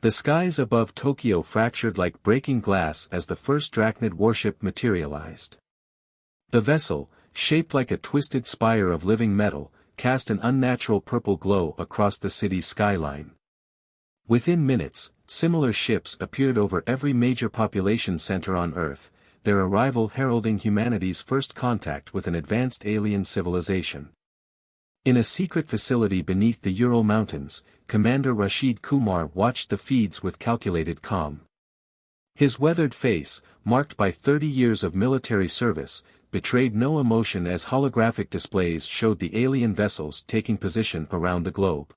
The skies above Tokyo fractured like breaking glass as the first Drachnid warship materialized. The vessel, shaped like a twisted spire of living metal, cast an unnatural purple glow across the city's skyline. Within minutes, similar ships appeared over every major population center on Earth, their arrival heralding humanity's first contact with an advanced alien civilization. In a secret facility beneath the Ural Mountains, Commander Rashid Kumar watched the feeds with calculated calm. His weathered face, marked by 30 years of military service, betrayed no emotion as holographic displays showed the alien vessels taking position around the globe.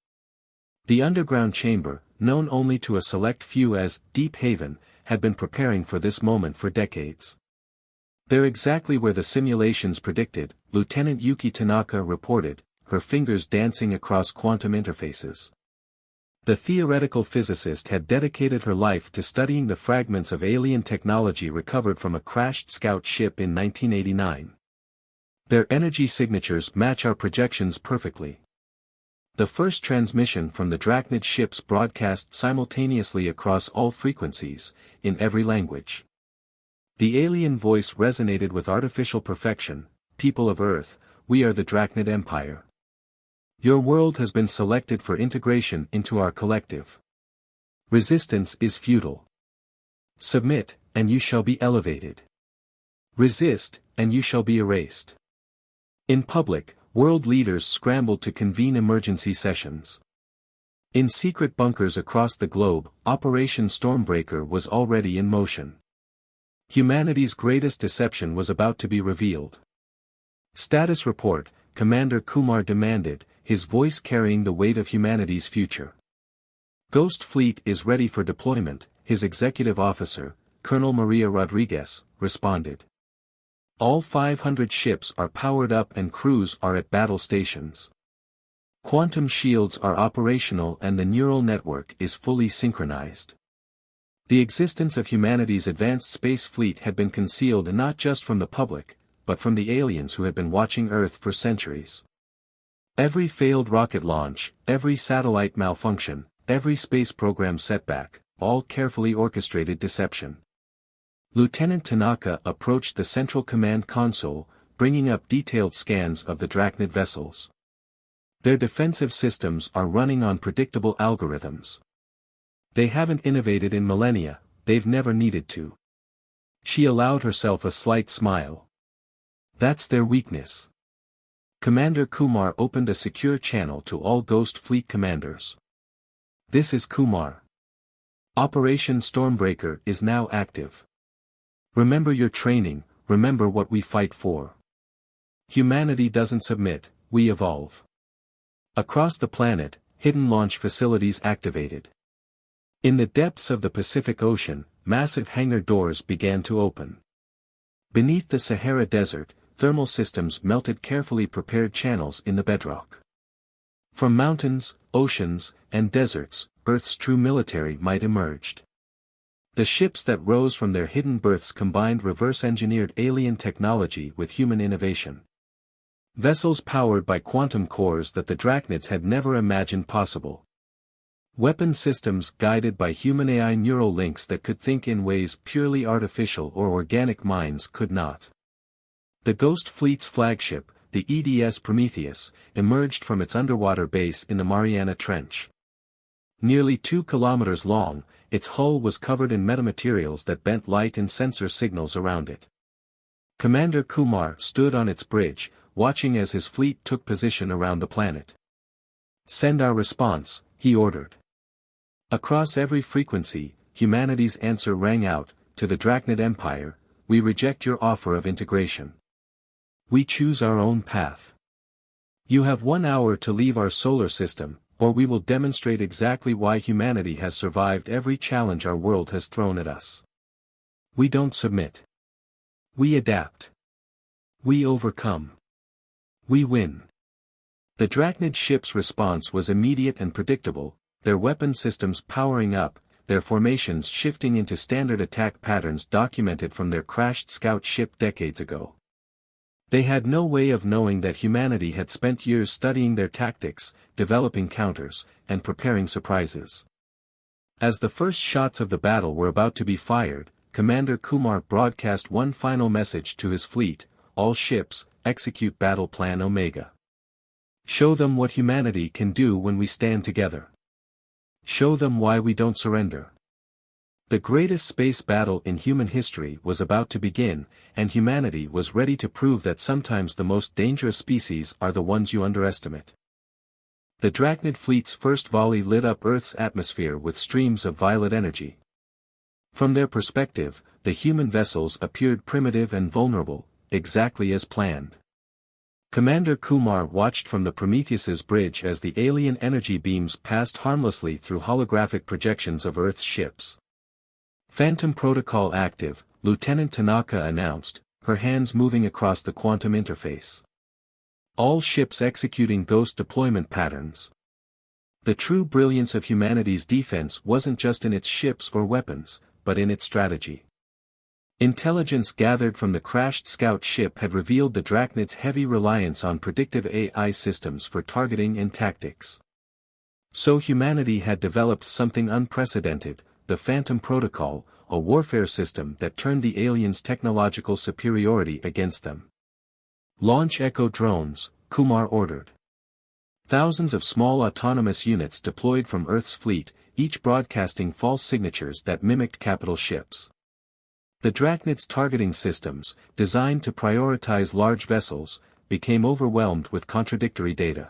The underground chamber, known only to a select few as Deep Haven, had been preparing for this moment for decades. "They're exactly where the simulations predicted," Lieutenant Yuki Tanaka reported, her fingers dancing across quantum interfaces. The theoretical physicist had dedicated her life to studying the fragments of alien technology recovered from a crashed scout ship in 1989. "Their energy signatures match our projections perfectly." The first transmission from the Drachnid ships broadcast simultaneously across all frequencies, in every language. The alien voice resonated with artificial perfection: "People of Earth, we are the Drachnid Empire. Your world has been selected for integration into our collective. Resistance is futile. Submit, and you shall be elevated. Resist, and you shall be erased." In public, world leaders scrambled to convene emergency sessions. In secret bunkers across the globe, Operation Stormbreaker was already in motion. Humanity's greatest deception was about to be revealed. "Status report," Commander Kumar demanded, his voice carrying the weight of humanity's future. "Ghost Fleet is ready for deployment," his executive officer, Colonel Maria Rodriguez, responded. "All 500 ships are powered up and crews are at battle stations. Quantum shields are operational and the neural network is fully synchronized." The existence of humanity's advanced space fleet had been concealed not just from the public, but from the aliens who had been watching Earth for centuries. Every failed rocket launch, every satellite malfunction, every space program setback, all carefully orchestrated deception. Lieutenant Tanaka approached the Central Command console, bringing up detailed scans of the Drachnid vessels. "Their defensive systems are running on predictable algorithms. They haven't innovated in millennia, they've never needed to." She allowed herself a slight smile. "That's their weakness." Commander Kumar opened a secure channel to all Ghost Fleet commanders. "This is Kumar. Operation Stormbreaker is now active. Remember your training, remember what we fight for. Humanity doesn't submit, we evolve." Across the planet, hidden launch facilities activated. In the depths of the Pacific Ocean, massive hangar doors began to open. Beneath the Sahara Desert, thermal systems melted carefully prepared channels in the bedrock. From mountains, oceans, and deserts, Earth's true military might emerged. The ships that rose from their hidden berths combined reverse-engineered alien technology with human innovation. Vessels powered by quantum cores that the Drachnids had never imagined possible. Weapon systems guided by human AI neural links that could think in ways purely artificial or organic minds could not. The Ghost Fleet's flagship, the EDS Prometheus, emerged from its underwater base in the Mariana Trench. Nearly 2 kilometers long, its hull was covered in metamaterials that bent light and sensor signals around it. Commander Kumar stood on its bridge, watching as his fleet took position around the planet. "Send our response," he ordered. Across every frequency, humanity's answer rang out, "To the Drachnid Empire, we reject your offer of integration. We choose our own path. You have 1 hour to leave our solar system, or we will demonstrate exactly why humanity has survived every challenge our world has thrown at us. We don't submit. We adapt. We overcome. We win." The Drachnid ship's response was immediate and predictable, their weapon systems powering up, their formations shifting into standard attack patterns documented from their crashed scout ship decades ago. They had no way of knowing that humanity had spent years studying their tactics, developing counters, and preparing surprises. As the first shots of the battle were about to be fired, Commander Kumar broadcast one final message to his fleet: all ships, execute Battle Plan Omega. Show them what humanity can do when we stand together. Show them why we don't surrender. The greatest space battle in human history was about to begin, and humanity was ready to prove that sometimes the most dangerous species are the ones you underestimate. The Drachnid fleet's first volley lit up Earth's atmosphere with streams of violet energy. From their perspective, the human vessels appeared primitive and vulnerable, exactly as planned. Commander Kumar watched from the Prometheus's bridge as the alien energy beams passed harmlessly through holographic projections of Earth's ships. Phantom Protocol active, Lieutenant Tanaka announced, her hands moving across the quantum interface. All ships executing ghost deployment patterns. The true brilliance of humanity's defense wasn't just in its ships or weapons, but in its strategy. Intelligence gathered from the crashed scout ship had revealed the Drachnid's heavy reliance on predictive AI systems for targeting and tactics. So humanity had developed something unprecedented, the Phantom Protocol, a warfare system that turned the aliens' technological superiority against them. Launch Echo drones, Kumar ordered. Thousands of small autonomous units deployed from Earth's fleet, each broadcasting false signatures that mimicked capital ships. The Drachnid's targeting systems, designed to prioritize large vessels, became overwhelmed with contradictory data.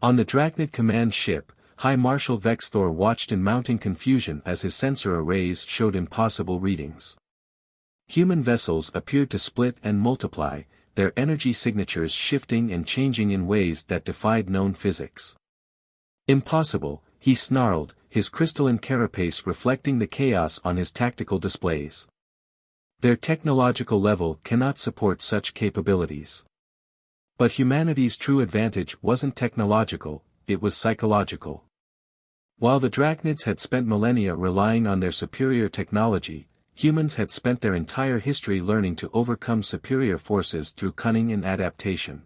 On the Drachnid command ship, High Marshal Vexthor watched in mounting confusion as his sensor arrays showed impossible readings. Human vessels appeared to split and multiply, their energy signatures shifting and changing in ways that defied known physics. Impossible, he snarled, his crystalline carapace reflecting the chaos on his tactical displays. Their technological level cannot support such capabilities. But humanity's true advantage wasn't technological, it was psychological. While the Drachnids had spent millennia relying on their superior technology, humans had spent their entire history learning to overcome superior forces through cunning and adaptation.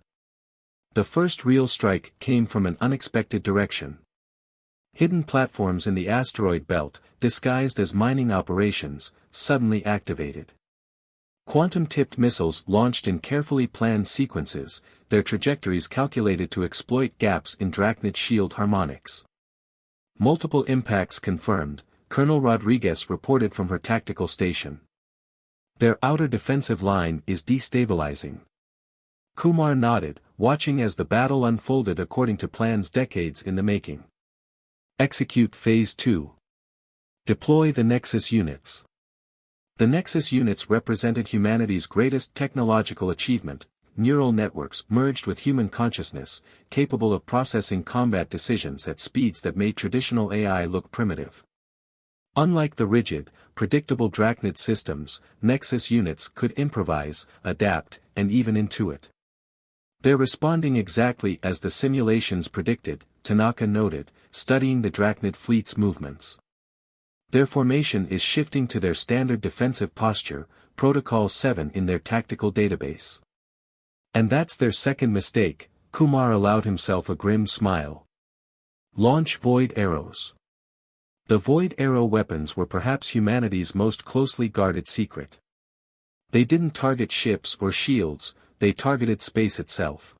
The first real strike came from an unexpected direction. Hidden platforms in the asteroid belt, disguised as mining operations, suddenly activated. Quantum-tipped missiles launched in carefully planned sequences, their trajectories calculated to exploit gaps in Drachnid shield harmonics. Multiple impacts confirmed, Colonel Rodriguez reported from her tactical station. Their outer defensive line is destabilizing. Kumar nodded, watching as the battle unfolded according to plans decades in the making. Execute Phase 2. Deploy the Nexus units. The Nexus units represented humanity's greatest technological achievement, neural networks merged with human consciousness, capable of processing combat decisions at speeds that made traditional AI look primitive. Unlike the rigid, predictable Drachnid systems, Nexus units could improvise, adapt, and even intuit. They're responding exactly as the simulations predicted, Tanaka noted, studying the Drachnid fleet's movements. Their formation is shifting to their standard defensive posture, Protocol 7 in their tactical database. And that's their second mistake, Kumar allowed himself a grim smile. Launch Void Arrows. The Void Arrow weapons were perhaps humanity's most closely guarded secret. They didn't target ships or shields, they targeted space itself.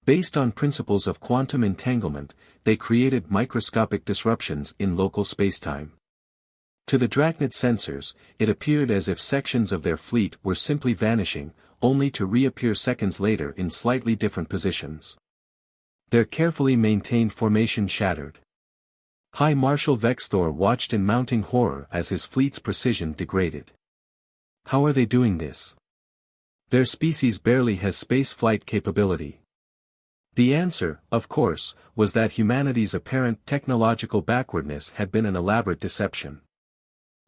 Based on principles of quantum entanglement, they created microscopic disruptions in local spacetime. To the Drachnid sensors, it appeared as if sections of their fleet were simply vanishing, only to reappear seconds later in slightly different positions. Their carefully maintained formation shattered. High Marshal Vexthor watched in mounting horror as his fleet's precision degraded. How are they doing this? Their species barely has space flight capability. The answer, of course, was that humanity's apparent technological backwardness had been an elaborate deception.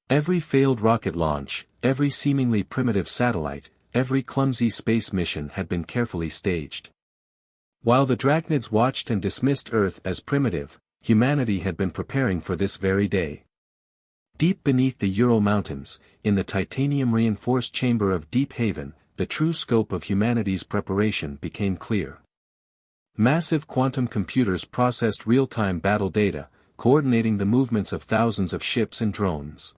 Every failed rocket launch, every seemingly primitive satellite, every clumsy space mission had been carefully staged. While the Drachnids watched and dismissed Earth as primitive, humanity had been preparing for this very day. Deep beneath the Ural Mountains, in the titanium-reinforced chamber of Deep Haven, the true scope of humanity's preparation became clear. Massive quantum computers processed real-time battle data, coordinating the movements of thousands of ships and drones.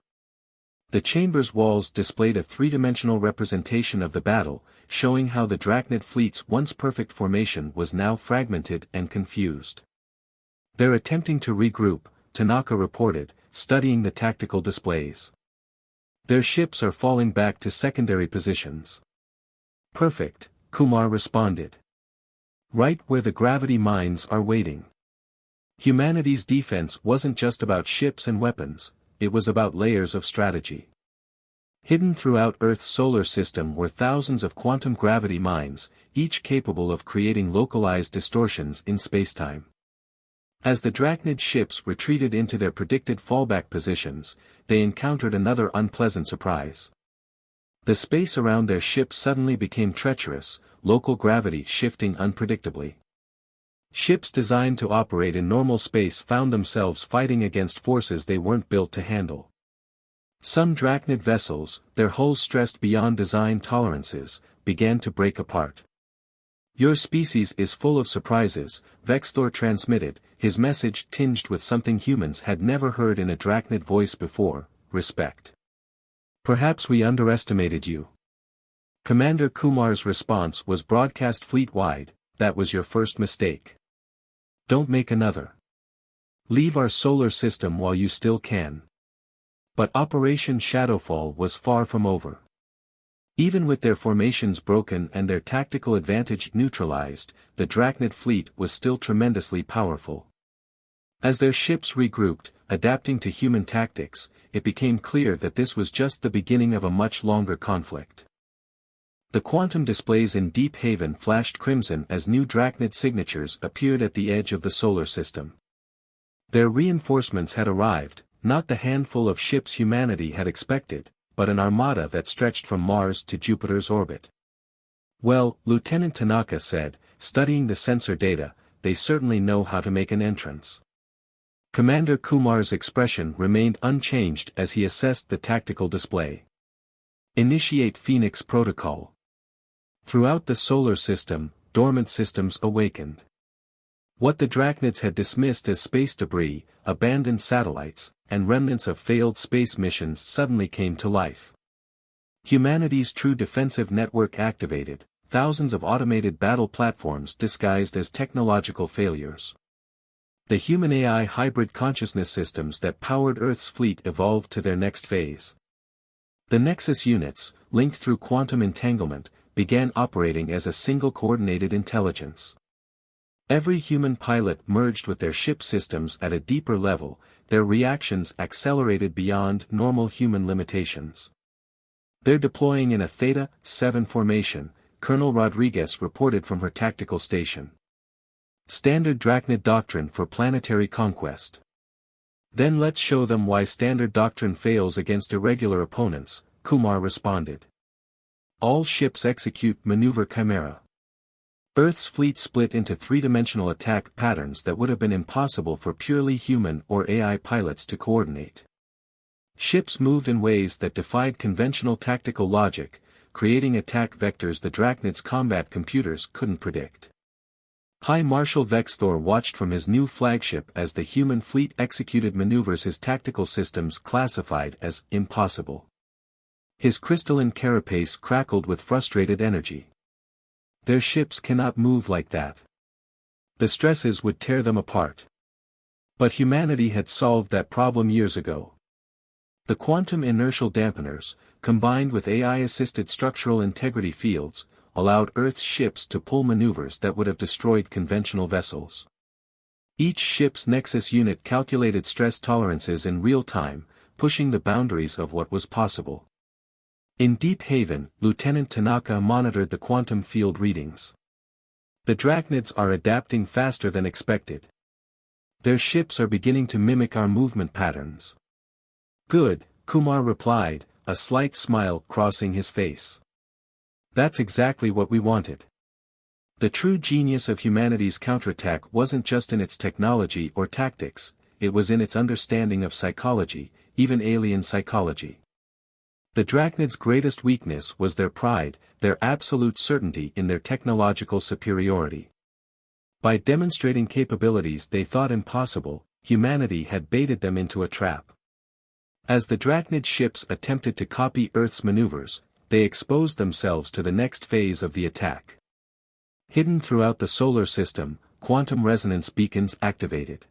The chamber's walls displayed a three-dimensional representation of the battle, showing how the Drachnid fleet's once perfect formation was now fragmented and confused. "They're attempting to regroup," Tanaka reported, studying the tactical displays. "Their ships are falling back to secondary positions." "Perfect," Kumar responded. "Right where the gravity mines are waiting." Humanity's defense wasn't just about ships and weapons, it was about layers of strategy. Hidden throughout Earth's solar system were thousands of quantum gravity mines, each capable of creating localized distortions in spacetime. As the Drachnid ships retreated into their predicted fallback positions, they encountered another unpleasant surprise. The space around their ships suddenly became treacherous, local gravity shifting unpredictably. Ships designed to operate in normal space found themselves fighting against forces they weren't built to handle. Some Drachnid vessels, their hulls stressed beyond design tolerances, began to break apart. "Your species is full of surprises," Vexthor transmitted, his message tinged with something humans had never heard in a Drachnid voice before: respect. "Perhaps we underestimated you." Commander Kumar's response was broadcast fleet-wide: "That was your first mistake. Don't make another. Leave our solar system while you still can." But Operation Shadowfall was far from over. Even with their formations broken and their tactical advantage neutralized, the Drachnid fleet was still tremendously powerful. As their ships regrouped, adapting to human tactics, it became clear that this was just the beginning of a much longer conflict. The quantum displays in Deep Haven flashed crimson as new Drachnid signatures appeared at the edge of the solar system. Their reinforcements had arrived, not the handful of ships humanity had expected, but an armada that stretched from Mars to Jupiter's orbit. "Well," Lieutenant Tanaka said, studying the sensor data, "they certainly know how to make an entrance." Commander Kumar's expression remained unchanged as he assessed the tactical display. "Initiate Phoenix Protocol." Throughout the solar system, dormant systems awakened. What the Drachnids had dismissed as space debris, abandoned satellites, and remnants of failed space missions suddenly came to life. Humanity's true defensive network activated, thousands of automated battle platforms disguised as technological failures. The human-AI hybrid consciousness systems that powered Earth's fleet evolved to their next phase. The Nexus units, linked through quantum entanglement, began operating as a single coordinated intelligence. Every human pilot merged with their ship systems at a deeper level, their reactions accelerated beyond normal human limitations. "They're deploying in a Theta 7 formation," Colonel Rodriguez reported from her tactical station. "Standard Drachnid doctrine for planetary conquest." "Then let's show them why standard doctrine fails against irregular opponents," Kumar responded. "All ships execute maneuver Chimera." Earth's fleet split into three-dimensional attack patterns that would have been impossible for purely human or AI pilots to coordinate. Ships moved in ways that defied conventional tactical logic, creating attack vectors the Drachnid's combat computers couldn't predict. High Marshal Vexthor watched from his new flagship as the human fleet executed maneuvers his tactical systems classified as impossible. His crystalline carapace crackled with frustrated energy. "Their ships cannot move like that. The stresses would tear them apart." But humanity had solved that problem years ago. The quantum inertial dampeners, combined with AI-assisted structural integrity fields, allowed Earth's ships to pull maneuvers that would have destroyed conventional vessels. Each ship's Nexus unit calculated stress tolerances in real time, pushing the boundaries of what was possible. In Deep Haven, Lieutenant Tanaka monitored the quantum field readings. "The Drachnids are adapting faster than expected. Their ships are beginning to mimic our movement patterns." "Good," Kumar replied, a slight smile crossing his face. "That's exactly what we wanted." The true genius of humanity's counterattack wasn't just in its technology or tactics, it was in its understanding of psychology, even alien psychology. The Drachnid's greatest weakness was their pride, their absolute certainty in their technological superiority. By demonstrating capabilities they thought impossible, humanity had baited them into a trap. As the Drachnid ships attempted to copy Earth's maneuvers, they exposed themselves to the next phase of the attack. Hidden throughout the solar system, quantum resonance beacons activated.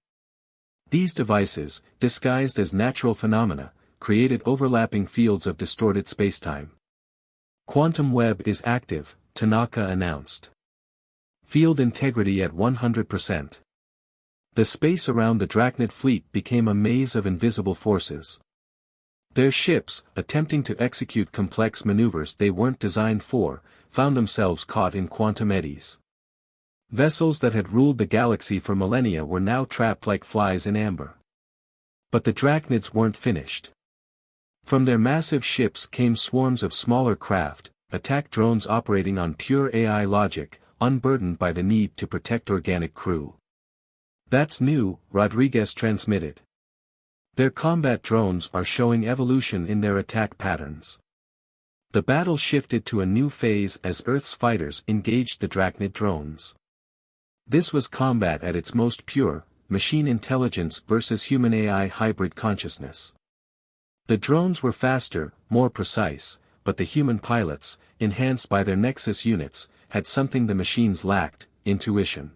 These devices, disguised as natural phenomena, created overlapping fields of distorted spacetime. Quantum web is active, Tanaka announced. Field integrity at 100%. The space around the Drachnid fleet became a maze of invisible forces. Their ships, attempting to execute complex maneuvers they weren't designed for, found themselves caught in quantum eddies. Vessels that had ruled the galaxy for millennia were now trapped like flies in amber. But the Drachnids weren't finished. From their massive ships came swarms of smaller craft, attack drones operating on pure AI logic, unburdened by the need to protect organic crew. "That's new," Rodriguez transmitted. "Their combat drones are showing evolution in their attack patterns." The battle shifted to a new phase as Earth's fighters engaged the Drachnid drones. This was combat at its most pure, machine intelligence versus human AI hybrid consciousness. The drones were faster, more precise, but the human pilots, enhanced by their Nexus units, had something the machines lacked: intuition.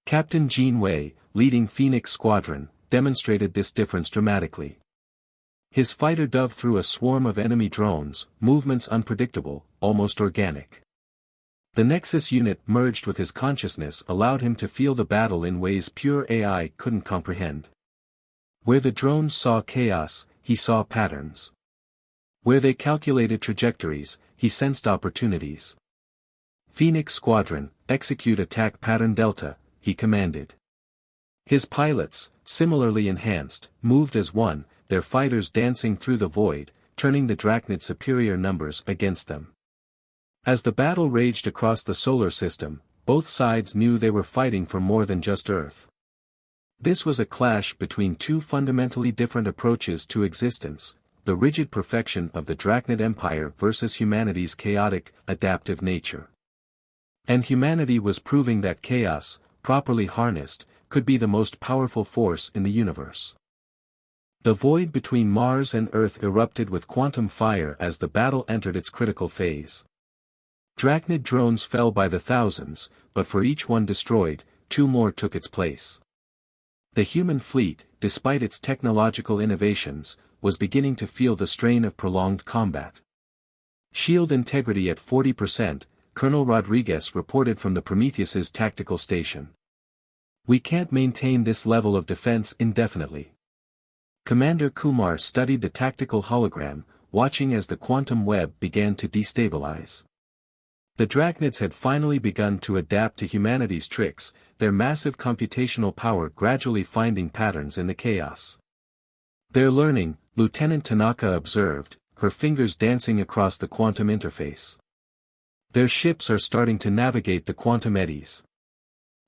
Captain Jean Wei, leading Phoenix Squadron, demonstrated this difference dramatically. His fighter dove through a swarm of enemy drones, movements unpredictable, almost organic. The Nexus unit merged with his consciousness allowed him to feel the battle in ways pure AI couldn't comprehend. Where the drones saw chaos, he saw patterns. Where they calculated trajectories, he sensed opportunities. "Phoenix Squadron, execute attack pattern Delta," he commanded. His pilots, similarly enhanced, moved as one, their fighters dancing through the void, turning the Drachnid's superior numbers against them. As the battle raged across the solar system, both sides knew they were fighting for more than just Earth. This was a clash between two fundamentally different approaches to existence: the rigid perfection of the Drachnid Empire versus humanity's chaotic, adaptive nature. And humanity was proving that chaos, properly harnessed, could be the most powerful force in the universe. The void between Mars and Earth erupted with quantum fire as the battle entered its critical phase. Drachnid drones fell by the thousands, but for each one destroyed, two more took its place. The human fleet, despite its technological innovations, was beginning to feel the strain of prolonged combat. Shield integrity at 40%, Colonel Rodriguez reported from the Prometheus's tactical station. "We can't maintain this level of defense indefinitely." Commander Kumar studied the tactical hologram, watching as the quantum web began to destabilize. The Drachnids had finally begun to adapt to humanity's tricks, their massive computational power gradually finding patterns in the chaos. "They're learning," Lieutenant Tanaka observed, her fingers dancing across the quantum interface. "Their ships are starting to navigate the quantum eddies.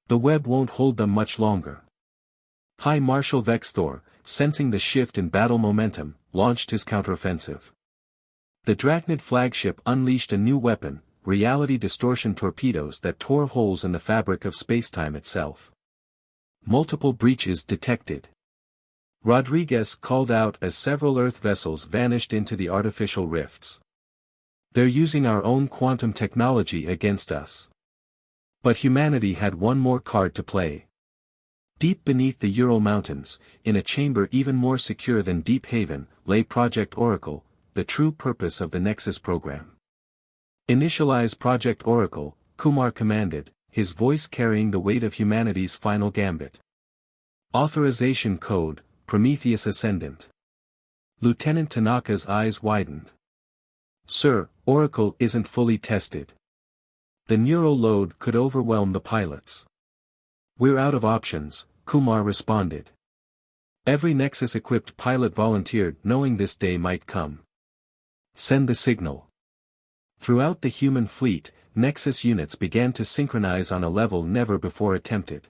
The web won't hold them much longer." High Marshal Vexthor, sensing the shift in battle momentum, launched his counteroffensive. The Drachnid flagship unleashed a new weapon, reality distortion torpedoes that tore holes in the fabric of spacetime itself. Multiple breaches detected. Rodriguez called out as several Earth vessels vanished into the artificial rifts. "They're using our own quantum technology against us." But humanity had one more card to play. Deep beneath the Ural Mountains, in a chamber even more secure than Deep Haven, lay Project Oracle, the true purpose of the Nexus program. "Initialize Project Oracle," Kumar commanded, his voice carrying the weight of humanity's final gambit. "Authorization code, Prometheus Ascendant." Lieutenant Tanaka's eyes widened. "Sir, Oracle isn't fully tested. The neural load could overwhelm the pilots." "We're out of options," Kumar responded. Every Nexus-equipped pilot volunteered knowing this day might come. "Send the signal." Throughout the human fleet, Nexus units began to synchronize on a level never before attempted.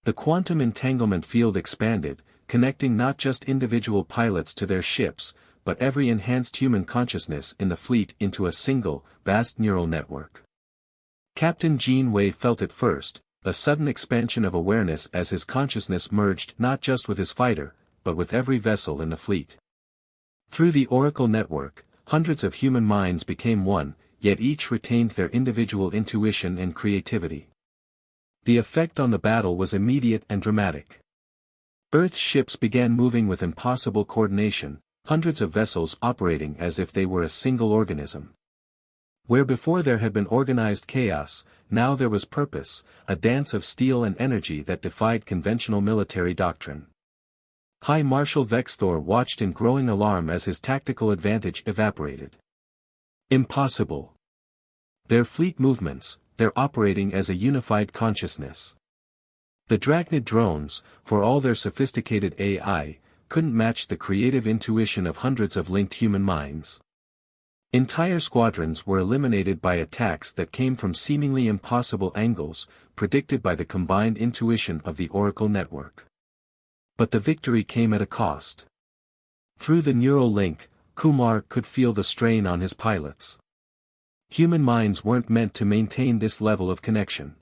The quantum entanglement field expanded, connecting not just individual pilots to their ships, but every enhanced human consciousness in the fleet into a single, vast neural network. Captain Jean Wei felt it first, a sudden expansion of awareness as his consciousness merged not just with his fighter, but with every vessel in the fleet. Through the Oracle network, hundreds of human minds became one, yet each retained their individual intuition and creativity. The effect on the battle was immediate and dramatic. Earth's ships began moving with impossible coordination, hundreds of vessels operating as if they were a single organism. Where before there had been organized chaos, now there was purpose, a dance of steel and energy that defied conventional military doctrine. High Marshal Vexthor watched in growing alarm as his tactical advantage evaporated. Impossible. Their fleet movements, they're operating as a unified consciousness. The Drachnid drones, for all their sophisticated AI, couldn't match the creative intuition of hundreds of linked human minds. Entire squadrons were eliminated by attacks that came from seemingly impossible angles, predicted by the combined intuition of the Oracle network. But the victory came at a cost. Through the neural link, Kumar could feel the strain on his pilots. Human minds weren't meant to maintain this level of connection.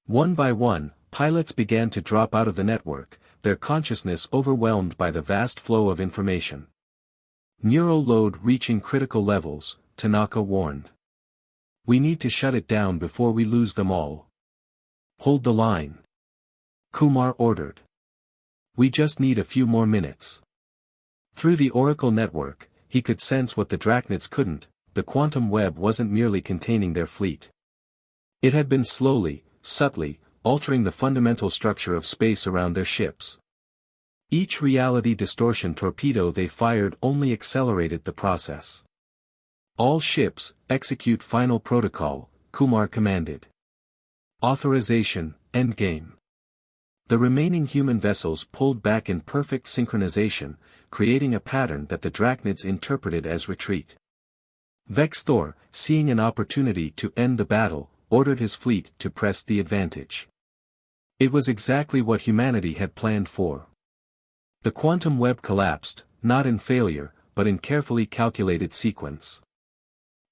One by one, pilots began to drop out of the network, their consciousness overwhelmed by the vast flow of information. Neural load reaching critical levels, Tanaka warned. We need to shut it down before we lose them all. Hold the line. Kumar ordered. We just need a few more minutes. Through the Oracle network, he could sense what the Drachnids couldn't. The quantum web wasn't merely containing their fleet. It had been slowly, subtly, altering the fundamental structure of space around their ships. Each reality distortion torpedo they fired only accelerated the process. All ships, execute final protocol, Kumar commanded. Authorization, endgame. The remaining human vessels pulled back in perfect synchronization, creating a pattern that the Drachnids interpreted as retreat. Vexthor, seeing an opportunity to end the battle, ordered his fleet to press the advantage. It was exactly what humanity had planned for. The quantum web collapsed, not in failure, but in carefully calculated sequence.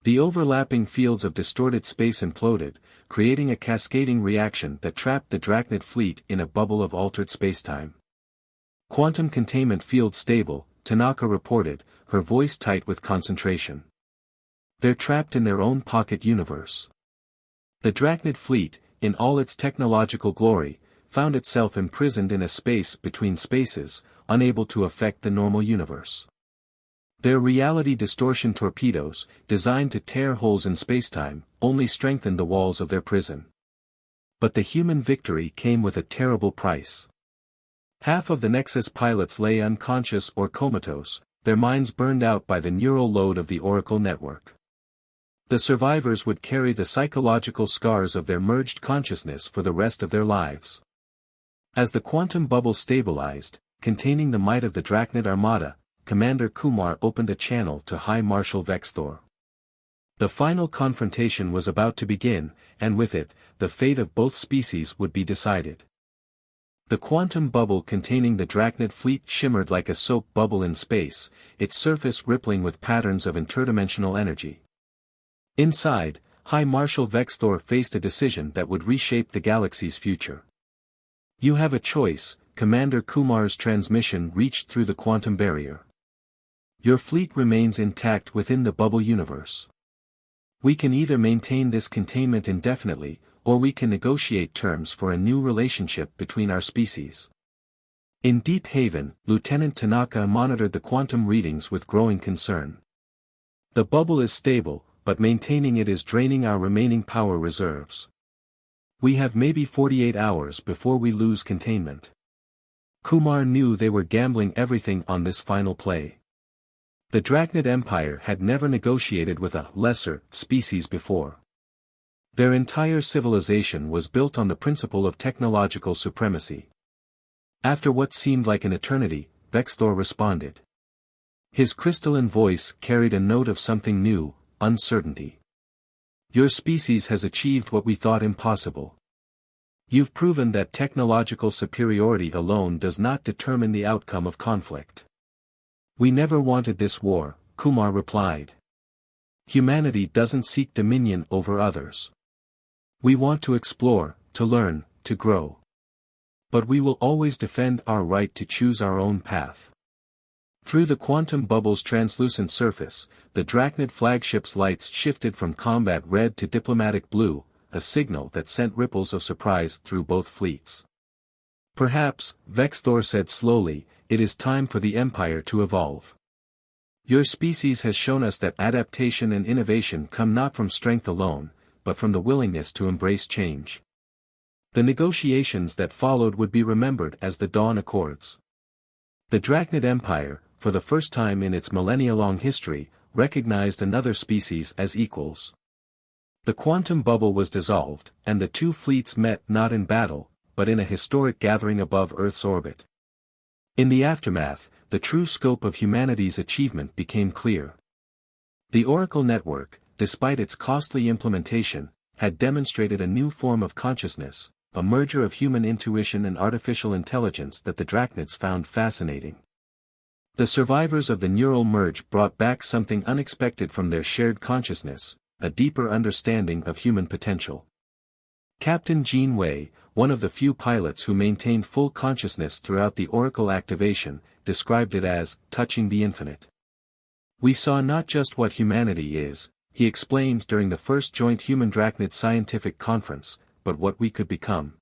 The overlapping fields of distorted space imploded, creating a cascading reaction that trapped the Drachnid fleet in a bubble of altered spacetime. Quantum containment field stable, Tanaka reported, her voice tight with concentration. They're trapped in their own pocket universe. The Drachnid fleet, in all its technological glory, found itself imprisoned in a space between spaces, unable to affect the normal universe. Their reality distortion torpedoes, designed to tear holes in spacetime, only strengthened the walls of their prison. But the human victory came with a terrible price. Half of the Nexus pilots lay unconscious or comatose, their minds burned out by the neural load of the Oracle network. The survivors would carry the psychological scars of their merged consciousness for the rest of their lives. As the quantum bubble stabilized, containing the might of the Drachnid armada, Commander Kumar opened a channel to High Marshal Vexthor. The final confrontation was about to begin, and with it, the fate of both species would be decided. The quantum bubble containing the Drachnid fleet shimmered like a soap bubble in space, its surface rippling with patterns of interdimensional energy. Inside, High Marshal Vexthor faced a decision that would reshape the galaxy's future. You have a choice, Commander Kumar's transmission reached through the quantum barrier. Your fleet remains intact within the bubble universe. We can either maintain this containment indefinitely, or we can negotiate terms for a new relationship between our species. In Deep Haven, Lieutenant Tanaka monitored the quantum readings with growing concern. The bubble is stable, but maintaining it is draining our remaining power reserves. We have maybe 48 hours before we lose containment. Kumar knew they were gambling everything on this final play. The Drachnid Empire had never negotiated with a lesser species before. Their entire civilization was built on the principle of technological supremacy. After what seemed like an eternity, Vexthor responded. His crystalline voice carried a note of something new, uncertainty. Your species has achieved what we thought impossible. You've proven that technological superiority alone does not determine the outcome of conflict. We never wanted this war, Kumar replied. Humanity doesn't seek dominion over others. We want to explore, to learn, to grow. But we will always defend our right to choose our own path. Through the quantum bubble's translucent surface, the Drachnid flagship's lights shifted from combat red to diplomatic blue, a signal that sent ripples of surprise through both fleets. Perhaps, Vexthor said slowly, it is time for the Empire to evolve. Your species has shown us that adaptation and innovation come not from strength alone, but from the willingness to embrace change. The negotiations that followed would be remembered as the Dawn Accords. The Drachnid Empire, for the first time in its millennia-long history, recognized another species as equals. The quantum bubble was dissolved, and the two fleets met not in battle, but in a historic gathering above Earth's orbit. In the aftermath, the true scope of humanity's achievement became clear. The Oracle Network, despite its costly implementation, had demonstrated a new form of consciousness, a merger of human intuition and artificial intelligence that the Drachnids found fascinating. The survivors of the neural merge brought back something unexpected from their shared consciousness, a deeper understanding of human potential. Captain Jean Wei, one of the few pilots who maintained full consciousness throughout the Oracle activation, described it as touching the infinite. We saw not just what humanity is, he explained during the first joint Human-Drachnid scientific conference, but what we could become.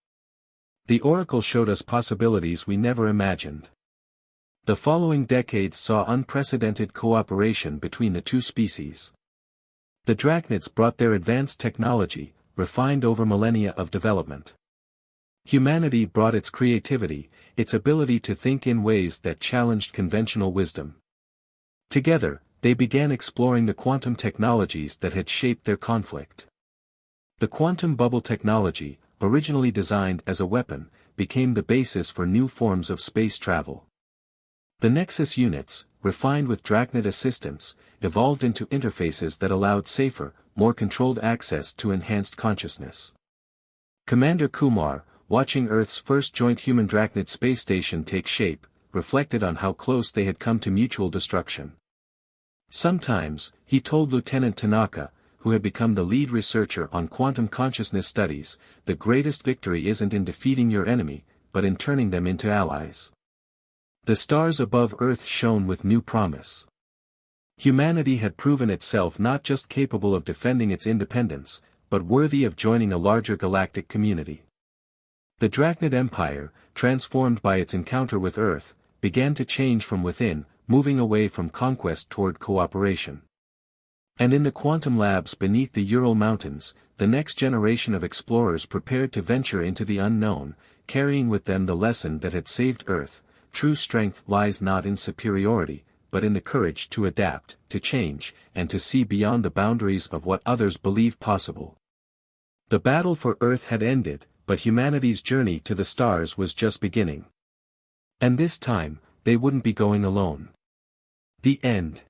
The Oracle showed us possibilities we never imagined. The following decades saw unprecedented cooperation between the two species. The Drachnids brought their advanced technology, refined over millennia of development. Humanity brought its creativity, its ability to think in ways that challenged conventional wisdom. Together, they began exploring the quantum technologies that had shaped their conflict. The quantum bubble technology, originally designed as a weapon, became the basis for new forms of space travel. The Nexus units, refined with Drachnid assistance, evolved into interfaces that allowed safer, more controlled access to enhanced consciousness. Commander Kumar, watching Earth's first joint Human-Drachnid space station take shape, reflected on how close they had come to mutual destruction. Sometimes, he told Lieutenant Tanaka, who had become the lead researcher on quantum consciousness studies, the greatest victory isn't in defeating your enemy, but in turning them into allies. The stars above Earth shone with new promise. Humanity had proven itself not just capable of defending its independence, but worthy of joining a larger galactic community. The Drachnid Empire, transformed by its encounter with Earth, began to change from within, moving away from conquest toward cooperation. And in the quantum labs beneath the Ural Mountains, the next generation of explorers prepared to venture into the unknown, carrying with them the lesson that had saved Earth: true strength lies not in superiority, but in the courage to adapt, to change, and to see beyond the boundaries of what others believe possible. The battle for Earth had ended, but humanity's journey to the stars was just beginning. And this time, they wouldn't be going alone. The end.